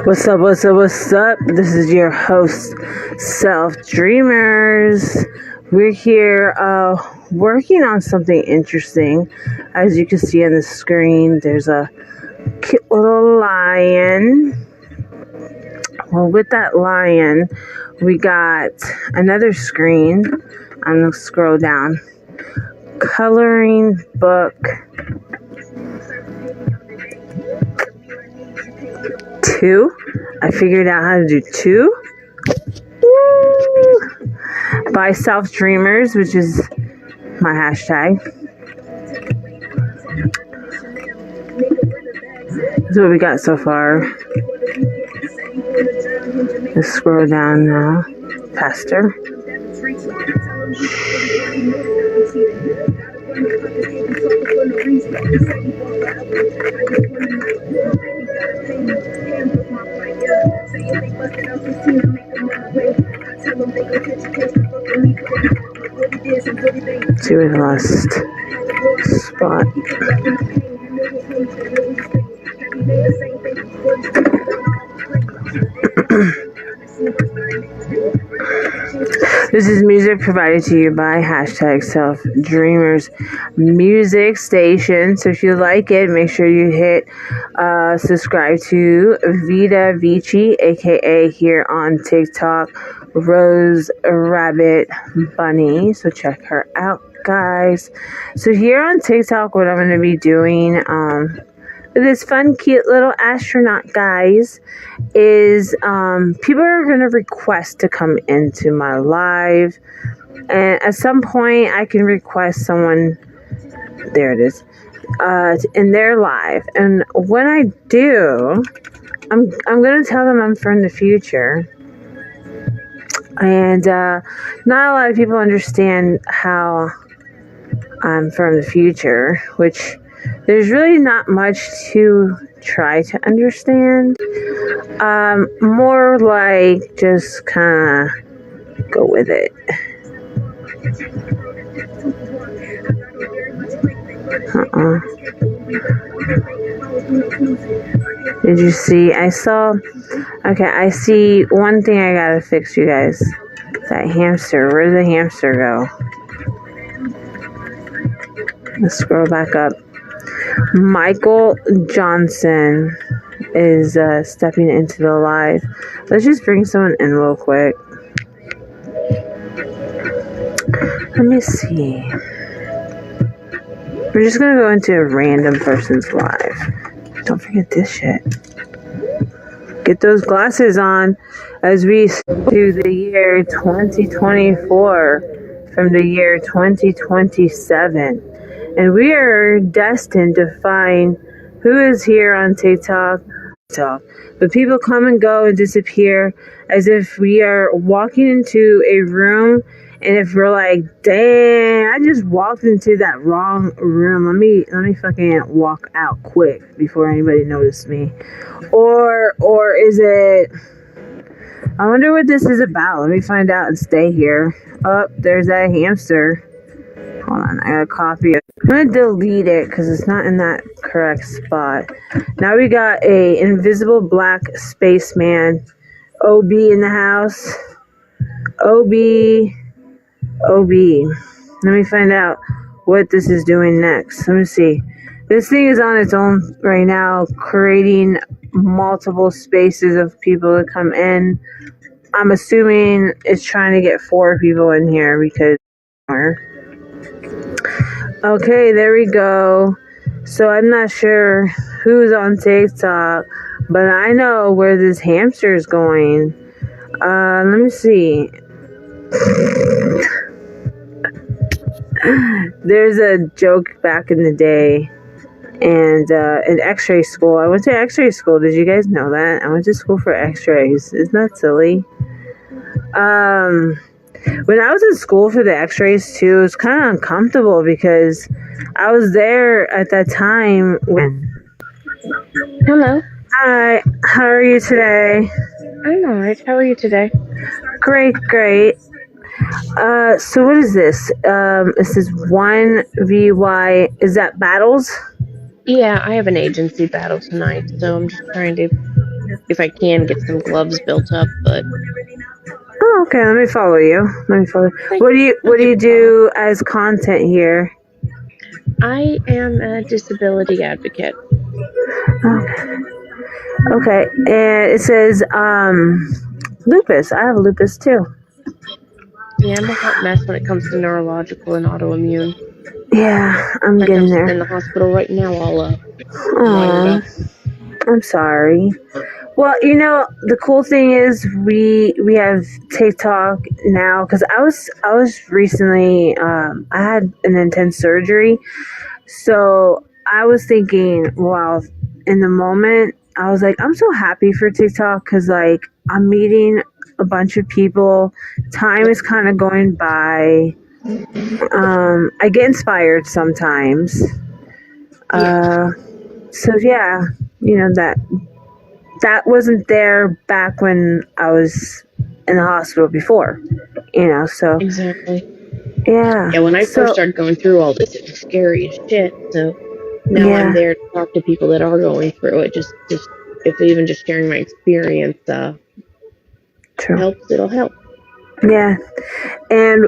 What's up, what's up, what's up? This is your host, Selfdreamers. We're here working on something interesting. As you can see on the screen, there's a cute little lion. Well, with that lion, we got another screen. I'm going to scroll down. Coloring book 2. I figured out how to do 2. Woo! By Selfdreamers, which is my hashtag. That's what we got so far. Let's scroll down now. Faster. See, we lost spot. This is music provided to you by hashtag Selfdreamers Music Station. So if you like it, make sure you hit subscribe to Vita Vici, aka here on TikTok, Rose Rabbit Bunny. So check her out, guys. So here on TikTok, what I'm going to be doing, this fun, cute little astronaut, guys, is people are going to request to come into my live. And at some point, I can request someone, there it is, in their live. And when I do, I'm going to tell them I'm from the future. And not a lot of people understand how I'm from the future, which there's really not much to try to understand. More like just kind of go with it. Did you see? I see one thing I gotta fix, you guys. That hamster. Where did the hamster go? Let's scroll back up. Michael Johnson is stepping into the live. Let's just bring someone in real quick. Let me see. We're just going to go into a random person's live. Don't forget this shit. Get those glasses on as we do the year 2024 from the year 2027. And we are destined to find who is here on TikTok. But people come and go and disappear as if we are walking into a room. And if we're like, dang, I just walked into that wrong room. Let me fucking walk out quick before anybody noticed me. Or is it, I wonder what this is about. Let me find out and stay here. Oh, there's that hamster. Hold on, I gotta copy it. I'm gonna delete it because it's not in that correct spot. Now we got a invisible black spaceman. OB in the house. OB. Let me find out what this is doing next. Let me see. This thing is on its own right now, creating multiple spaces of people to come in. I'm assuming it's trying to get 4 people in here because... Okay, there we go. So I'm not sure who's on TikTok, but I know where this hamster is going. Let me see. There's a joke back in the day, and in X-ray school. I went to X-ray school. Did you guys know that? I went to school for X-rays. Isn't that silly? When I was in school for the X-rays too, it was kind of uncomfortable because I was there at that time when... Hello. Hi, how are you today? I'm alright. How are you today? Great. So what is this? This is 1VY. Is that battles? Yeah, I have an agency battle tonight, so I'm just trying to if I can get some gloves built up, but Oh, okay. Let me follow you. What do you do as content here? I am a disability advocate. Okay, and it says lupus. I have lupus too. Yeah, I'm a hot mess when it comes to neurological and autoimmune. Yeah, I'm Like, I'm getting sitting in there. the hospital right now, all wired Oh, up. I'm sorry. Well, the cool thing is we have TikTok now because I was recently I had an intense surgery, so I was thinking, wow, in the moment I was like, I'm so happy for TikTok because like I'm meeting a bunch of people. Time is kind of going by. I get inspired sometimes. Yeah, So yeah, that wasn't there back when I was in the hospital before, so exactly. yeah. Yeah, when I first So started going through all this, it was scary as shit. So now I'm yeah, there to talk to people that are going through it. Just if even just sharing my experience true. helps, it'll help. Yeah. And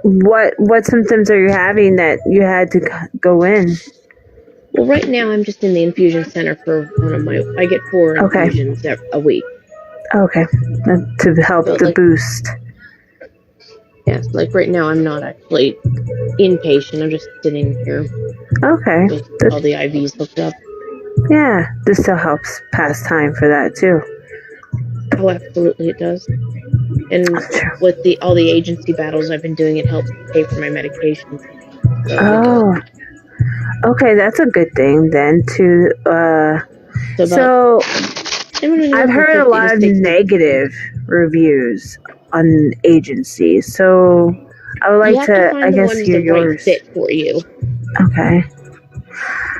what symptoms are you having that you had to go in? Well, right now I'm just in the infusion center for one of my. I get 4 Okay. infusions a week. Okay. To help So the like, boost. yes, like right now I'm not actually inpatient. I'm just sitting here Okay. with all the IVs hooked up. Yeah. This still helps pass time for that too. Oh, absolutely, it does. And True. with all the agency battles I've been doing, it helps pay for my medications. So it does. Oh. Okay, that's a good thing then to So about so anywhere I've from heard a 50 to lot of 60. negative reviews on agencies. So I would You like have to to, I find the guess, ones hear the right yours. fit for you. Okay.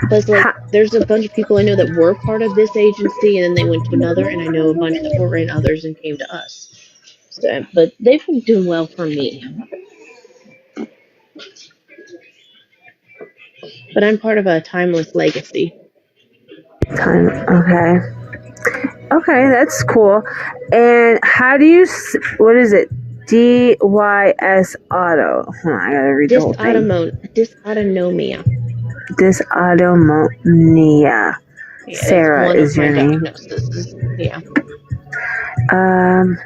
Because, like, Ha- there's a bunch of people I know that were part of this agency and then they went to another, and I know a bunch that were in others and came to us. So, but they've been doing well for me. But I'm part of a timeless legacy. Time. Okay. Okay, that's cool. And how do you, what is it? DYS Auto. Hold on, I gotta read the whole thing. Dysautonomia. Dysautonomia. Yeah, that's Sarah one of is my your name. diagnoses. Yeah. Um,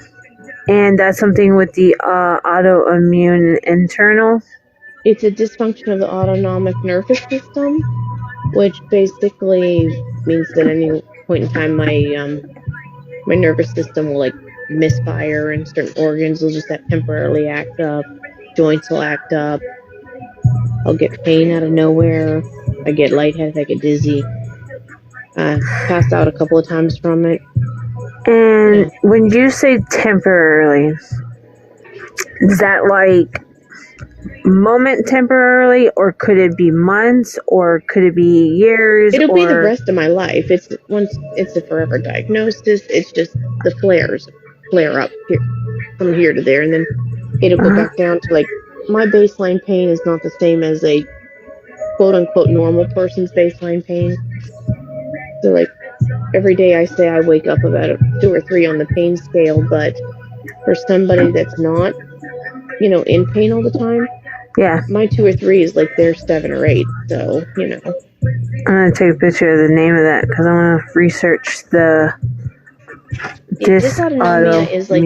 and that's something with the autoimmune internal. It's a dysfunction of the autonomic nervous system, which basically means that any point in time my nervous system will like misfire and certain organs will just that temporarily act up, joints will act up, I'll get pain out of nowhere, I get lightheaded, I get dizzy. Passed out a couple of times from it. And Yeah. when you say temporarily, is that like moment temporarily, or could it be months, or could it be years, It'll be the or rest of my life. It's a forever diagnosis. It's just the flares flare up here, from here to there, and then it'll go uh, back down to like my baseline pain is not the same as a quote unquote normal person's baseline pain. So like every day I say I wake up about a 2 or 3 on the pain scale, but for somebody that's not, in pain all the time, yeah. my 2 or 3 is like their 7 or 8. So, I'm gonna take a picture of the name of that because I want to research the dysautonomia is like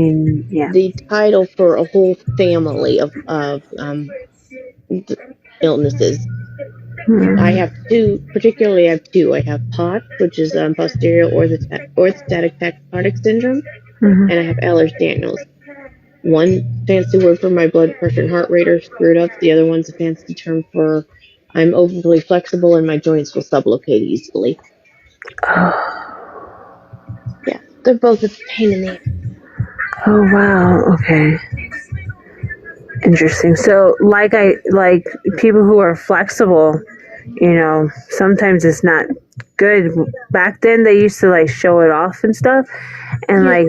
yeah. the title for a whole family of illnesses. I Hmm. have two, particularly I have two. I have POTS, which is posterior orthostatic tachycardic syndrome, Hmm. and I have Ehlers-Danlos. One fancy word for my blood pressure and heart rate are screwed up. The other one's a fancy term for I'm overly flexible and my joints will sublocate easily. Yeah, they're both a pain in the ass. Oh wow. Okay. Interesting. So, like people who are flexible, sometimes it's not good. Back then, they used to like show it off and stuff, and Yeah, like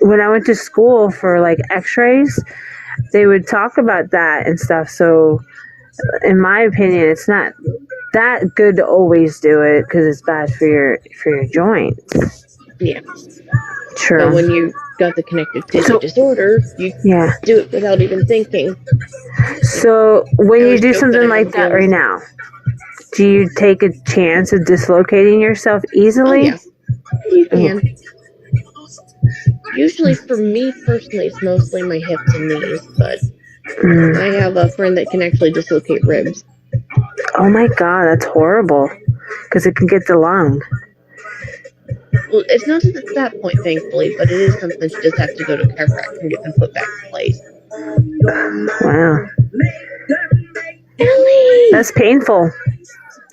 when I went to school for like X-rays, they would talk about that and stuff. So, in my opinion, it's not that good to always do it because it's bad for your joints. Yeah. True. But when you got the connective tissue disorder, you do it without even thinking. So when you do something like that right now, do you take a chance of dislocating yourself easily? Oh, yeah. You can. Usually for me personally, it's mostly my hips and knees, but I have a friend that can actually dislocate ribs. Oh my god, that's horrible. Because it can get the lung. Well, it's not at that point, thankfully, but it is something she does have to go to chiropractor and get them put back in place. Wow. Ellie! That's painful.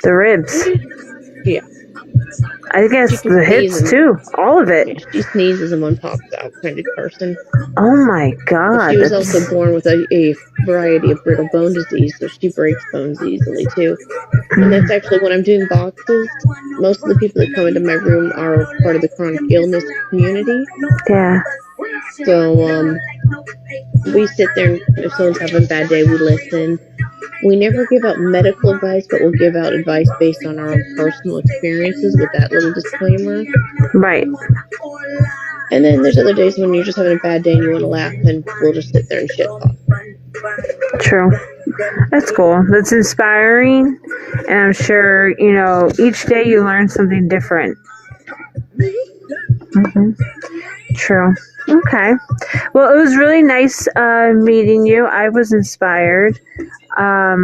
The ribs. Yeah. I guess the hips too. All of it. Yeah, she sneezes and one pops out kind of person. Oh my god. But she was also born with a variety of brittle bone disease, so she breaks bones easily too. And that's actually when I'm doing boxes. Most of the people that come into my room are part of the chronic illness community. Yeah. So we sit there, and if someone's having a bad day, we listen. We never give out medical advice, but we'll give out advice based on our own personal experiences with that little disclaimer. Right. And then there's other days when you're just having a bad day and you want to laugh, and we'll just sit there and shit talk. True. That's cool. That's inspiring. And I'm sure, each day you learn something different. Mm-hmm. True. Okay. Well, it was really nice meeting you. I was inspired. I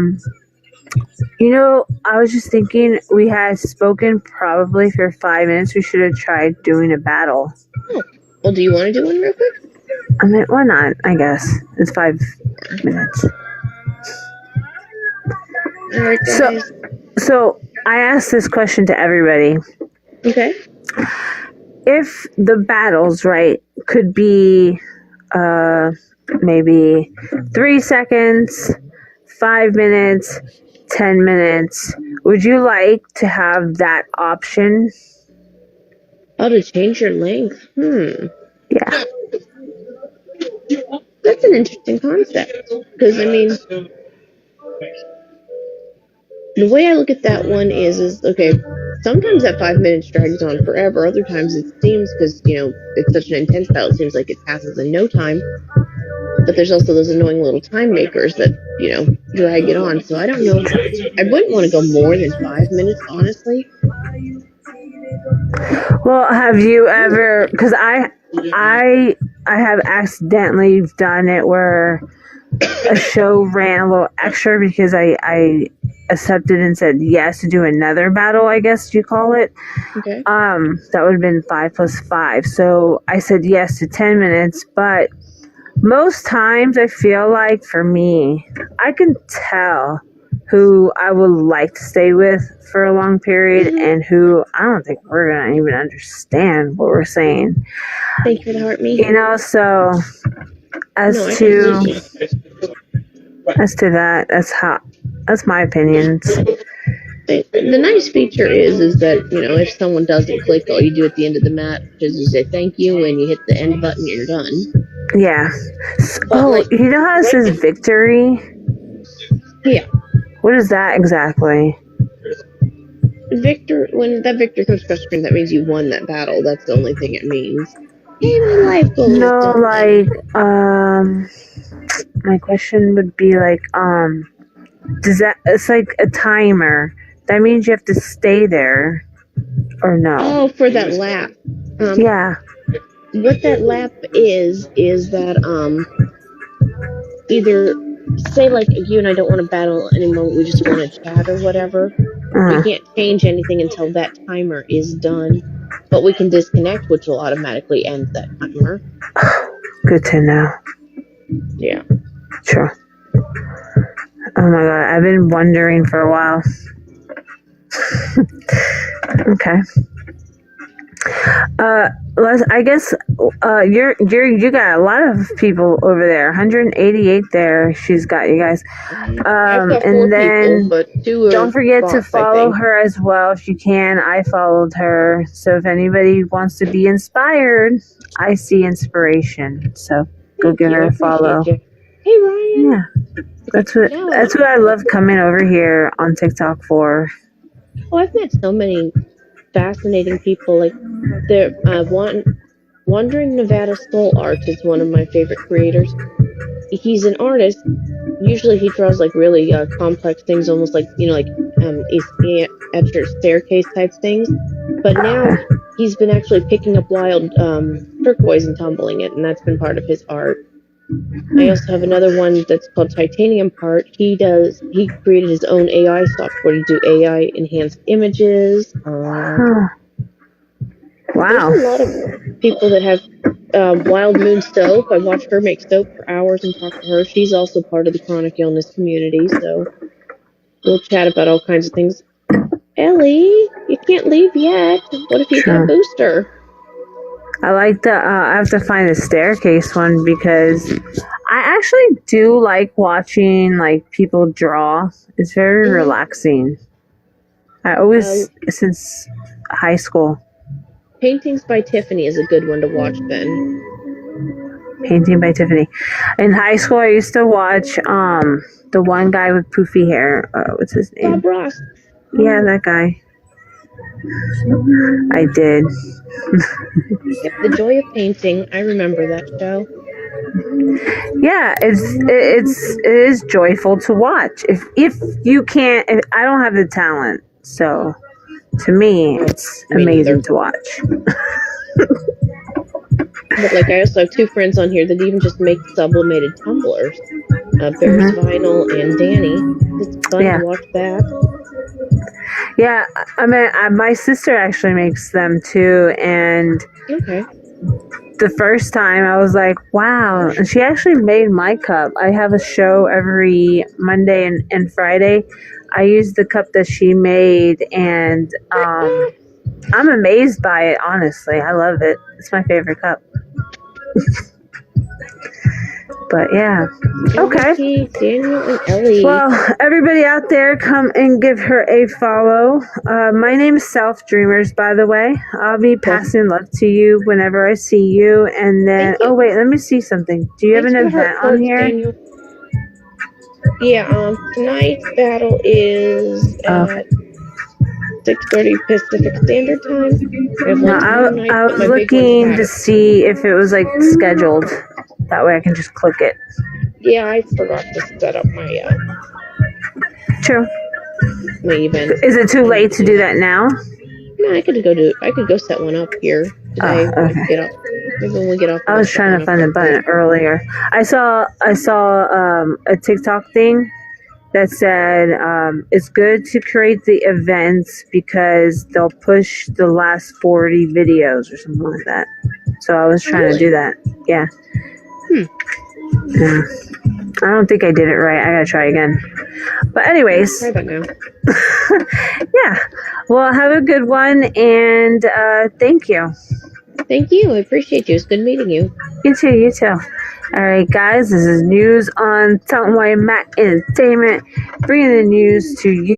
was just thinking we had spoken probably for 5 minutes. We should have tried doing a battle. Oh. Well, do you want to do one real quick? I mean, why not? I guess. It's 5 minutes. All right, guys. So I asked this question to everybody. Okay. If the battles, right, could be maybe 3 seconds, 5 minutes, 10 minutes, would you like to have that option? Oh, to change your length? Yeah. That's an interesting concept. Because, I mean, the way I look at that one is okay, sometimes that 5 minutes drags on forever. Other times it seems, because, it's such an intense battle, it seems like it passes in no time. But there's also those annoying little time makers that, drag it on. So I don't know. I wouldn't want to go more than 5 minutes, honestly. Well, have you ever, because I have accidentally done it where a show ran a little extra because I accepted and said yes to do another battle, I guess you call it. Okay. That would have been 5 plus 5. So I said yes to 10 minutes, but most times I feel like for me, I can tell who I would like to stay with for a long period and who I don't think we're going to even understand what we're saying. Thank you for the heart, me. So as to that, that's my opinions. The nice feature is that, if someone doesn't click, all you do at the end of the match is you say thank you and you hit the end button and you're done. Yeah. How it says victory? Yeah. What is that exactly? When that victor comes across the screen, that means you won that battle. That's the only thing it means. Hey, my life goal. No, my question would be it's like a timer. That means you have to stay there, or no? Oh, for that lap. Yeah. What that lap is that, either, say, you and I don't want to battle anymore, we just want to chat or whatever. We can't change anything until that timer is done, but we can disconnect, which will automatically end that timer. Good to know. Yeah. Sure. Oh my god, I've been wondering for a while. Okay. I guess you got a lot of people over there. 188 there. She's got you guys. I've got 4 and then people, but 2 don't forget bots, to follow her as well if you can. I followed her. So if anybody wants to be inspired, I see inspiration. So go give her a follow. You. Hey Ryan. Yeah. That's what I love coming over here on TikTok for. Oh, I've met so many fascinating people. Like there, Wandering Nevada Soul Art is one of my favorite creators. He's an artist. Usually he draws like really complex things, almost like etched staircase type things. But now he's been actually picking up wild turquoise and tumbling it, and that's been part of his art. I also have another one that's called Titanium Part. He created his own AI software to do AI enhanced images. Wow. There's a lot of people that have Wild Moon Soap. I watch her make soap for hours and talk to her. She's also part of the chronic illness community, so we'll chat about all kinds of things. Ellie, you can't leave yet. What if you get a booster? I like I have to find the staircase one because I actually do like watching like people draw. It's very relaxing. I always, since high school. Paintings by Tiffany is a good one to watch then. Painting by Tiffany. In high school, I used to watch the one guy with poofy hair. What's his name? Bob Ross. Yeah, that guy. I did. Yep, The Joy of Painting. I remember that show. Yeah, it is joyful to watch. If you can't, I don't have the talent, so to me, it's amazing to watch. But like, I also have two friends on here that even just make sublimated tumblers. Bears Vinyl and Danny. It's fun to watch that. Yeah, I mean, my sister actually makes them too, and the first time I was like, wow. And she actually made my cup. I have a show every Monday and Friday. I use the cup that she made, and I'm amazed by it, honestly. I love it. It's my favorite cup. But yeah. Okay. Daniel and Ellie. Well, everybody out there, come and give her a follow. My name is Selfdreamers, by the way. I'll be passing love to you whenever I see you. And then, oh wait, let me see something. Do you have an event on here? Daniel. Yeah, tonight's battle is at 6:30 Pacific Standard Time. I was looking to see if it was like scheduled. That way I can just click it. Yeah, I forgot to set up my my event. Is it too late to do that now? No, I could go set one up here today. Okay. Maybe when we get off. I was trying to find the button earlier. I saw a TikTok thing that said it's good to create the events because they'll push the last 40 videos or something like that. So I was trying to do that. Yeah. Yeah. I don't think I did it right. I gotta try again. But anyways. Try that now. Yeah. Well, have a good one, and thank you. Thank you. I appreciate you. It's good meeting you. You too. You too. All right, guys. This is news on Tell 'em Why Mac Entertainment, bringing the news to you.